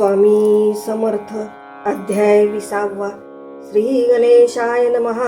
स्वामी समर्थ. अध्याय 20. श्री गणेशाय नमः.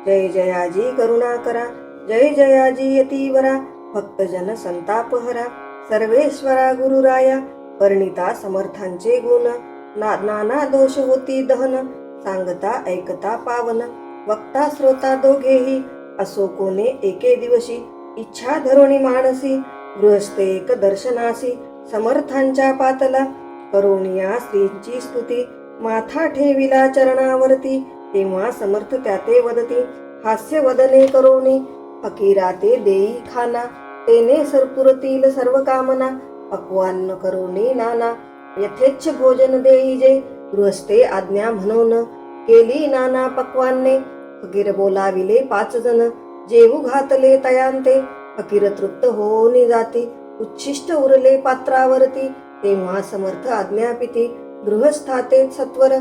जय जयाजी करुणाकरा, जय जयाजी यतीवरा, भक्तजन संतापहरा, सर्वेश्वरा गुरुराया, परिणिता समर्थांचे गुण, नाना दोष होती दहन, सांगता ऐकता पावन, वक्ता श्रोता दोघेही, असो कोणे एके दिवशी, इच्छा धरोणी मानसी, गृहस्थ एक दर्शनासी, समर्थांच्या पातला, करुणिया श्रींची स्तुती, माथा ठेविला चरणावरती, तेव्हा समर्थ त्याते वदती, हास्य वदने करोनी, फकीरा ते देई खाना, तेने सरपुरतील सर्व कामना, पक्वान्न करोनी नाना, यथेच्छ भोजन देई जे, गृहस्थे आज्ञा म्हणून, केली नाना पक्वान्ने, फकीर बोलाविले 5 जण, जेवू घातले तयांते, फकीर तृप्त होऊनी जाती, उच्छिष्ट उरले पात्रावरती, तेव्हा समर्थ आज्ञापिती, गृहस्थाते सत्वर,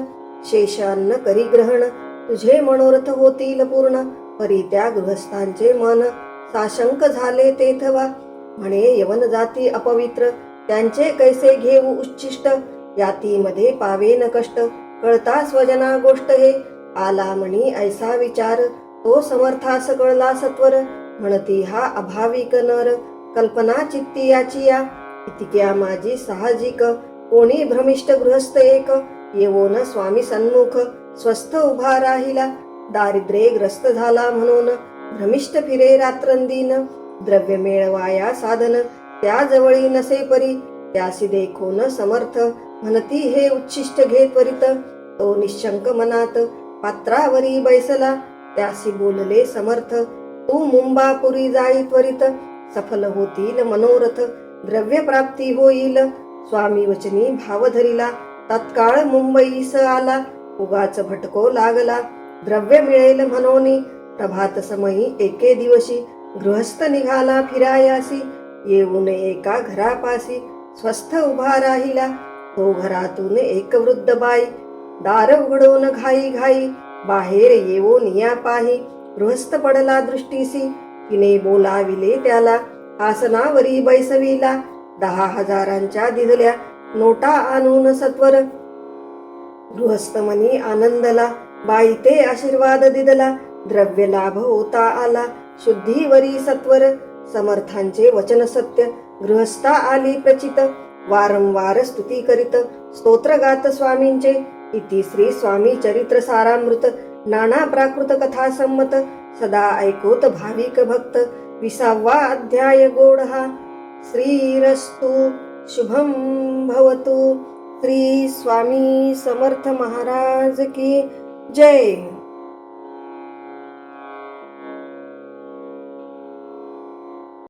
शेषान्न करी ग्रहण, तुझे मनोरथ होतील पूर्ण, परी त्या गृहस्थांचे मन, साशंक झाले तेथवा, म्हणे यवन जाती अपवित्र, त्यांचे कैसे घेऊ उच्छिष्ट, यातीमध्ये पावेन कष्ट, कळता स्वजना गोष्ट हे, आला म्हणी ऐसा विचार, तो समर्थास कळला सत्वर, म्हणती हा अभाविक नर, कल्पना चित्ती याची या, इतक्या माझी साहजिक, कोणी भ्रमिष्ट गृहस्थ एक, येवोन स्वामी सन्मुख, स्वस्थ उभा राहिला, दारिद्र्ये ग्रस्त झाला म्हणून, भ्रमिष्ट फिरे रात्रंदिन, द्रव्य मिळवाया साधन, त्या जवळी नसे परी, त्यासी देखोन समर्थ, म्हणती हे उच्छिष्ट घे त्वरित, तो निशंक मनात, पात्रावरी बैसला, त्यासी बोलले समर्थ, तू मुंबापुरी जाई त्वरित, सफल होतील मनोरथ, द्रव्य प्राप्ती होईल, स्वामी वचनी भाव धरिला, तत्काळ मुंबईस आला, उगाच भटको लागला, द्रव्य मिळेल म्हणोनी, प्रभात समयी एके दिवशी, गृहस्थ निघाला फिरायासी, येऊन एका घरापासी, स्वस्थ उभा राहिला, तो घरातून एक वृद्ध बाई, दार उघडून घाई घाई, बाहेर येऊन या पाही, गृहस्थ पडला दृष्टीसी, तिने बोलाविले त्याला, आसनावरी बैसविला, 10,000च्या दिधल्या नोटा आणून सत्वर, गृहस्थ मनी आनंदला, बाई ते आशीर्वाद दिदला, द्रव्य लाभ होता आला, शुद्धीवरी सत्वर, समर्थांचे वचन सत्य, गृहस्था आली प्रचित, वारंवार स्तुती करीत, स्तोत्र गात स्वामींचे, इति श्री स्वामी चरित्र सारामृत, नाना प्राकृत कथा संमत, सदा ऐकोत भाविक भक्त, 20वा अध्याय गोड हा. श्रीरस्तु शुभम भवतु. श्री स्वामी समर्थ महाराज की जय.